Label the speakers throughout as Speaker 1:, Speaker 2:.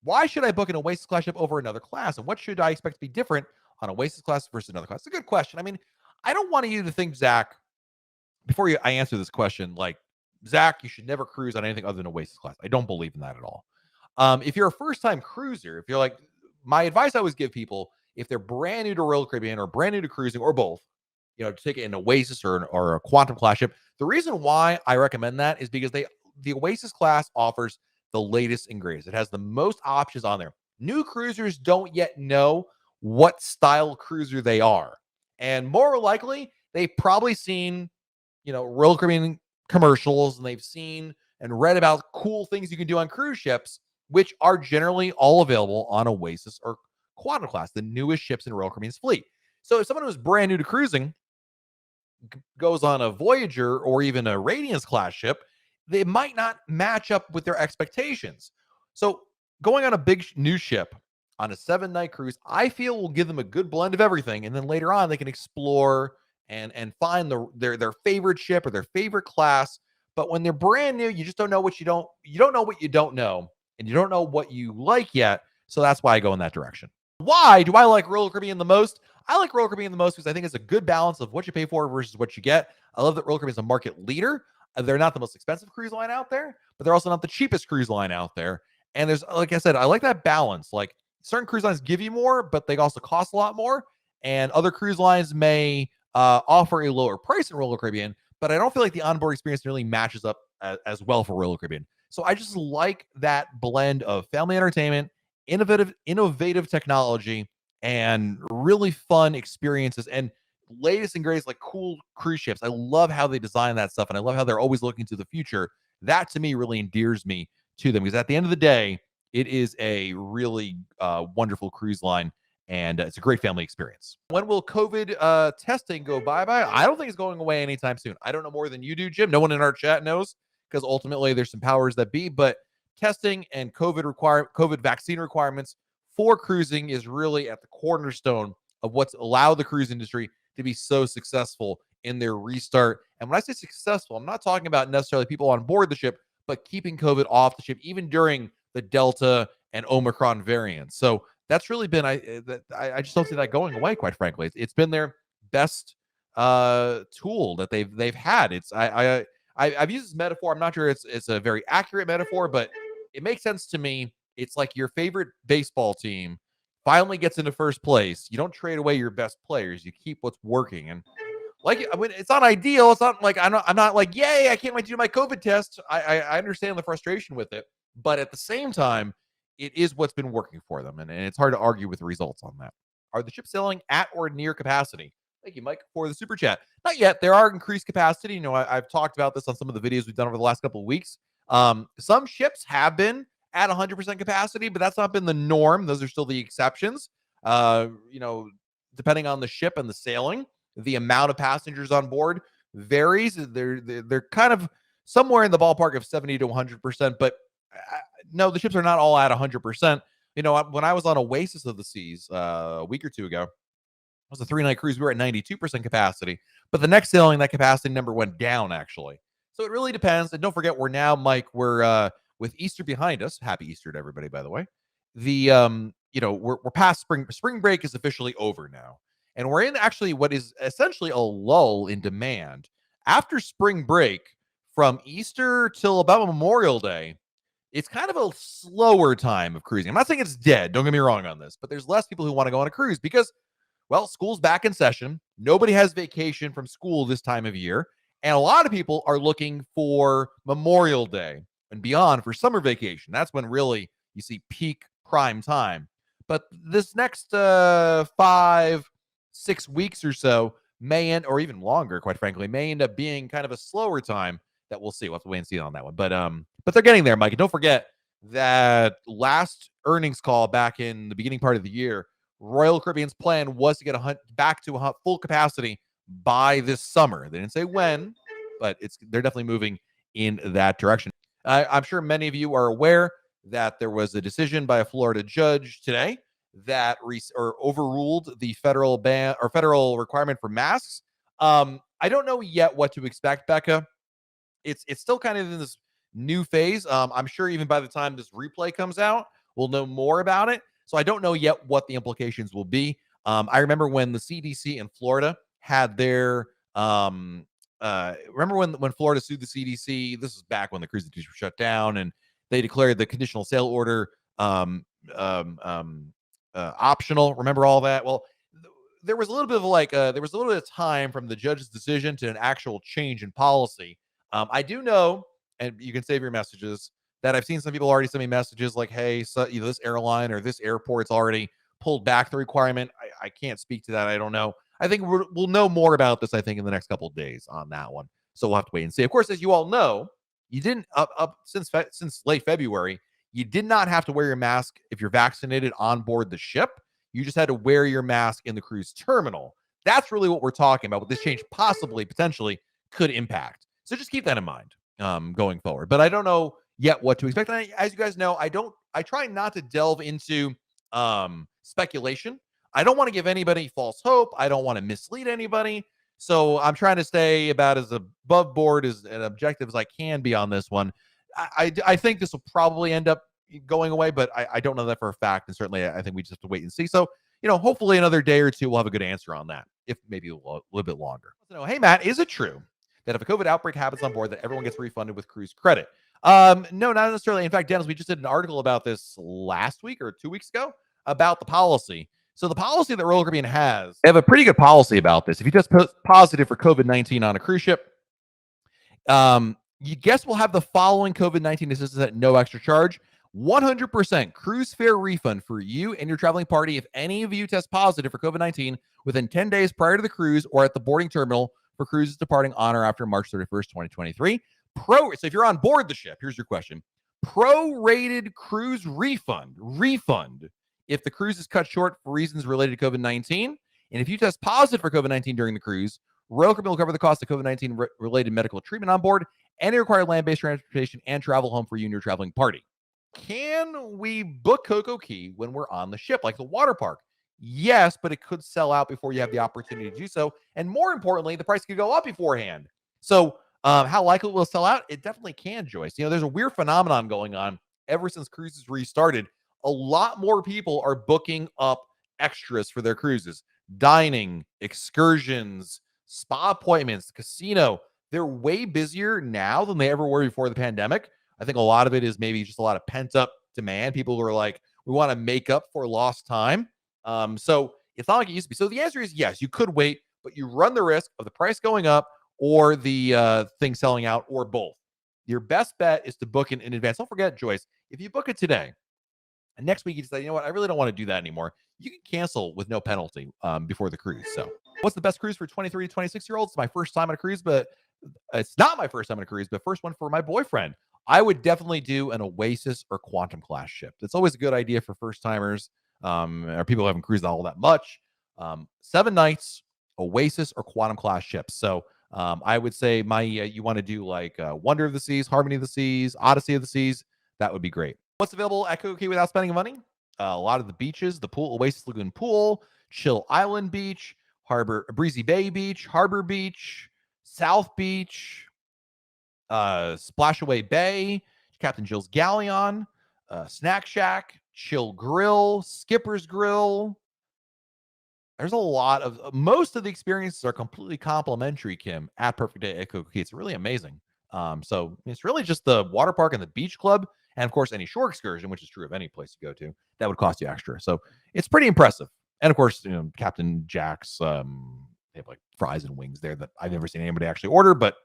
Speaker 1: Why should I book an Oasis Class ship over another class? And what should I expect to be different on Oasis Class versus another class? It's a good question. I mean, I don't want you to think, Zach, before I answer this question, like, Zach, you should never cruise on anything other than Oasis Class. I don't believe in that at all. If you're a first-time cruiser, if you're like, my advice I always give people, if they're brand new to Royal Caribbean or brand new to cruising or both, to take an Oasis or a Quantum class ship. The reason why I recommend that is because the Oasis class offers the latest and greatest. It has the most options on there. New cruisers don't yet know what style cruiser they are. And more likely, they've probably seen, Royal Caribbean commercials, and they've seen and read about cool things you can do on cruise ships, which are generally all available on Oasis or Quantum class, the newest ships in Royal Caribbean's fleet. So if someone who's brand new to cruising goes on a Voyager or even a Radiance class ship, they might not match up with their expectations. So going on a big new ship on a 7-night cruise, I feel will give them a good blend of everything. And then later on, they can explore and find their favorite ship or their favorite class. But when they're brand new, you just don't know what you don't know what you don't know, and you don't know what you like yet. So that's why I go in that direction. Why do I like Royal Caribbean the most? I like Royal Caribbean the most because I think it's a good balance of what you pay for versus what you get. I love that Royal Caribbean is a market leader. They're not the most expensive cruise line out there, but they're also not the cheapest cruise line out there. And there's, like I said, I like that balance. Like, certain cruise lines give you more, but they also cost a lot more. And other cruise lines may offer a lower price in Royal Caribbean, but I don't feel like the onboard experience really matches up as well for Royal Caribbean. So I just like that blend of family entertainment, innovative technology, and really fun experiences, and latest and greatest, like, cool cruise ships. I love how they design that stuff, and I love how they're always looking to the future. That to me really endears me to them, because at the end of the day, it is a really wonderful cruise line, and it's a great family experience. When will COVID testing go bye-bye? I don't think it's going away anytime soon. I don't know more than you do, Jim. No one in our chat knows, because ultimately there's some powers that be, but testing and COVID vaccine requirements for cruising is really at the cornerstone of what's allowed the cruise industry to be so successful in their restart. And when I say successful, I'm not talking about necessarily people on board the ship, but keeping COVID off the ship, even during the Delta and Omicron variants. So that's really been, I just don't see that going away, quite frankly. It's been their best tool that they've had. I've used this metaphor. I'm not sure it's a very accurate metaphor, but it makes sense to me. It's like your favorite baseball team finally gets into first place. You don't trade away your best players. You keep what's working. And like, I mean, it's not ideal. It's not like I'm not like, yay, I can't wait to do my COVID test. I understand the frustration with it, but at the same time, it is what's been working for them, and it's hard to argue with the results on that. Are the ships sailing at or near capacity? Thank you, Mike, for the super chat. Not yet. There are increased capacity. I've talked about this on some of the videos we've done over the last couple of weeks. Some ships have been at 100% capacity, but that's not been the norm. Those are still the exceptions. Depending on the ship and the sailing, the amount of passengers on board varies. They're kind of somewhere in the ballpark of 70 to 100%, but no, the ships are not all at 100%. When I was on Oasis of the Seas a week or two ago, it was a 3-night cruise. We were at 92% capacity, but the next sailing, that capacity number went down, actually. So it really depends. And don't forget, we're with Easter behind us. Happy Easter to everybody, by the way. We're past spring. Spring break is officially over now, and we're in actually what is essentially a lull in demand after spring break. From Easter till about Memorial Day, it's kind of a slower time of cruising. I'm not saying it's dead. Don't get me wrong on this, but there's less people who want to go on a cruise because, well, school's back in session. Nobody has vacation from school this time of year. And a lot of people are looking for Memorial Day and beyond for summer vacation. That's when really you see peak prime time. But this next 5-6 weeks or so may end, or even longer, quite frankly, may end up being kind of a slower time that we'll see. We'll have to wait and see on that one. But they're getting there, Mike. And don't forget that last earnings call back in the beginning part of the year, Royal Caribbean's plan was to get back to full capacity by this summer. They didn't say when, but they're definitely moving in that direction. I'm sure many of you are aware that there was a decision by a Florida judge today that overruled the federal ban or federal requirement for masks. I don't know yet what to expect, Becca. It's still kind of in this new phase. I'm sure even by the time this replay comes out, we'll know more about it. So I don't know yet what the implications will be. I remember when the CDC in Florida had their remember when Florida sued the CDC? This is back when the cruise industry was shut down, and they declared the conditional sale order optional. Remember all that? Well, there was a little bit of there was a little bit of time from the judge's decision to an actual change in policy. I do know, and you can save your messages, that I've seen some people already send me messages like, hey, so, this airline or this airport's already pulled back the requirement. I can't speak to that. I don't know. I think we'll know more about this, I think, in the next couple of days on that one. So we'll have to wait and see. Of course, as you all know, you didn't since late February, you did not have to wear your mask if you're vaccinated on board the ship. You just had to wear your mask in the cruise terminal. That's really what we're talking about. What this change potentially could impact. So just keep that in mind going forward. But I don't know yet what to expect. And as you guys know, I try not to delve into speculation. I don't want to give anybody false hope. I don't want to mislead anybody. So I'm trying to stay about as above board as and objective as I can be on this one. I think this will probably end up going away, but I don't know that for a fact. And certainly I think we just have to wait and see. So, hopefully another day or two, we'll have a good answer on that, if maybe a little bit longer. So, hey, Matt, is it true that if a COVID outbreak happens on board, that everyone gets refunded with cruise credit? No, not necessarily. In fact, Dennis, we just did an article about this last week or 2 weeks ago about the policy. So the policy that Royal Caribbean has, they have a pretty good policy about this. If you test positive for COVID-19 on a cruise ship, you guess we'll have the following COVID-19 assistance at no extra charge. 100% cruise fare refund for you and your traveling party if any of you test positive for COVID-19 within 10 days prior to the cruise or at the boarding terminal for cruises departing on or after March 31st, 2023. So if you're on board the ship, here's your question. Prorated cruise refund if the cruise is cut short for reasons related to COVID-19. And if you test positive for COVID-19 during the cruise, Royal Caribbean will cover the cost of COVID-19 related medical treatment on board, any required land-based transportation, and travel home for you and your traveling party. Can we book CocoCay when we're on the ship, like the water park? Yes, but it could sell out before you have the opportunity to do so. And more importantly, the price could go up beforehand. So how likely will it sell out? It definitely can, Joyce. There's a weird phenomenon going on ever since cruises restarted. A lot more people are booking up extras for their cruises. Dining, excursions, spa appointments, casino. They're way busier now than they ever were before the pandemic. I think a lot of it is maybe just a lot of pent-up demand. People who are like, we want to make up for lost time. So it's not like it used to be. So the answer is yes, you could wait, but you run the risk of the price going up or the thing selling out, or both. Your best bet is to book it in advance. Don't forget, Joyce, if you book it today, and next week you decide, what, I really don't want to do that anymore, you can cancel with no penalty before the cruise. So what's the best cruise for 23 to 26-year-olds? It's my first time on a cruise, but it's not my first time on a cruise, but first one for my boyfriend. I would definitely do an Oasis or Quantum class ship. It's always a good idea for first timers or people who haven't cruised all that much. 7 nights, Oasis or Quantum class ships. So I would say you want to do like Wonder of the Seas, Harmony of the Seas, Odyssey of the Seas. That would be great. What's available at CocoCay without spending money? A lot of the beaches, the pool, Oasis Lagoon Pool, Chill Island Beach, Breezy Bay Beach, Harbor Beach, South Beach, Splashaway Bay, Captain Jill's Galleon, Snack Shack, Chill Grill, Skipper's Grill. There's a lot of most of the experiences are completely complimentary, Kim, at Perfect Day at CocoCay. It's really amazing. So it's really just the water park and the beach club, and of course any shore excursion, which is true of any place you go to, that would cost you extra. So it's pretty impressive. And of course, Captain Jack's, they have like fries and wings there that I've never seen anybody actually order, but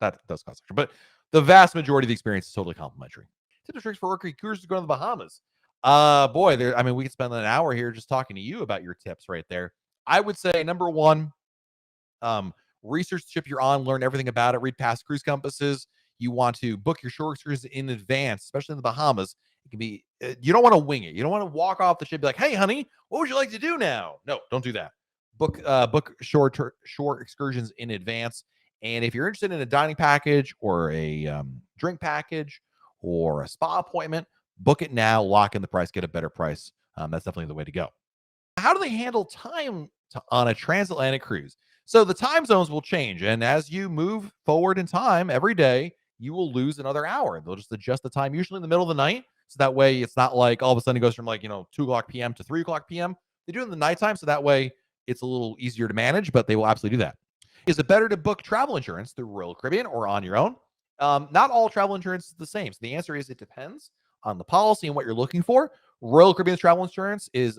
Speaker 1: that does cost extra. But the vast majority of the experience is totally complimentary. Tips and tricks for working cruisers to go to the Bahamas. Boy, we could spend an hour here just talking to you about your tips right there. I would say number one, research the ship you're on, learn everything about it, read past cruise compasses. You want to book your shore excursions in advance, especially in the Bahamas. It can be, you don't want to wing it. You don't want to walk off the ship and be like, hey, honey, what would you like to do now? No, don't do that. Book shore excursions in advance. And if you're interested in a dining package or a drink package or a spa appointment, book it now, lock in the price, get a better price. That's definitely the way to go. How do they handle time on a transatlantic cruise? So the time zones will change. And as you move forward in time every day, you will lose another hour. They'll just adjust the time, usually in the middle of the night. So that way it's not like all of a sudden it goes from like, 2 o'clock p.m. to 3 o'clock p.m. They do it in the nighttime. So that way it's a little easier to manage, but they will absolutely do that. Is it better to book travel insurance through Royal Caribbean or on your own? Not all travel insurance is the same. So the answer is it depends on the policy and what you're looking for. Royal Caribbean's travel insurance is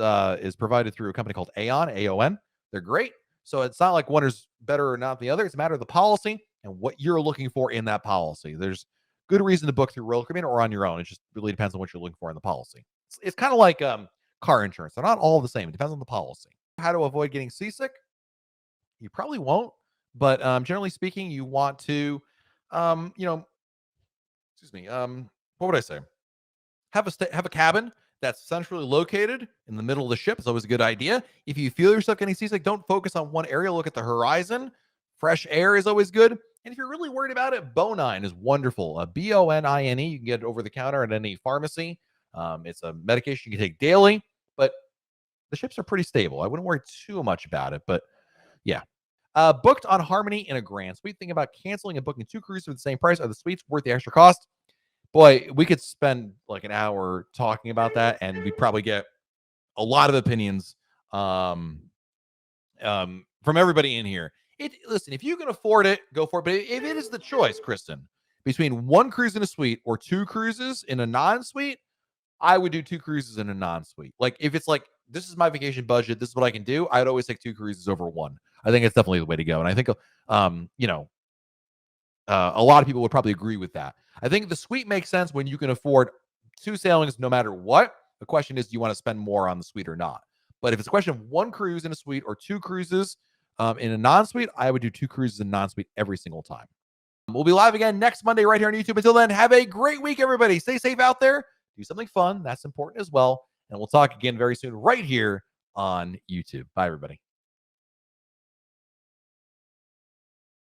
Speaker 1: provided through a company called Aon, AON. They're great. So it's not like one is better or not the other. It's a matter of the policy and what you're looking for in that policy. There's good reason to book through Royal Caribbean or on your own. It just really depends on what you're looking for in the policy. It's kind of like car insurance. They're not all the same. It depends on the policy. How to avoid getting seasick? You probably won't, but generally speaking, you want to, you know, excuse me, what would I say? Have a cabin that's centrally located in the middle of the ship. It's always a good idea. If you feel yourself getting seasick, don't focus on one area. Look at the horizon. Fresh air is always good. And if you're really worried about it, Bonine is wonderful. Bonine. You can get it over the counter at any pharmacy. It's a medication you can take daily, but the ships are pretty stable. I wouldn't worry too much about it, but yeah. Booked on Harmony in a grand suite. Think about canceling and booking 2 cruises for the same price. Are the suites worth the extra cost? Boy, we could spend like an hour talking about that, and we'd probably get a lot of opinions from everybody in here. Listen, if you can afford it, go for it. But if it is the choice, Kristen, between 1 cruise in a suite or 2 cruises in a non-suite, I would do 2 cruises in a non-suite. Like if it's like, this is my vacation budget, this is what I can do, I'd always take 2 cruises over 1. I think it's definitely the way to go. And I think, a lot of people would probably agree with that. I think the suite makes sense when you can afford 2 sailings no matter what. The question is, do you want to spend more on the suite or not? But if it's a question of 1 cruise in a suite or 2 cruises in a non-suite, I would do 2 cruises in non-suite every single time. We'll be live again next Monday right here on YouTube. Until then, have a great week, everybody. Stay safe out there. Do something fun. That's important as well. And we'll talk again very soon right here on YouTube. Bye, everybody.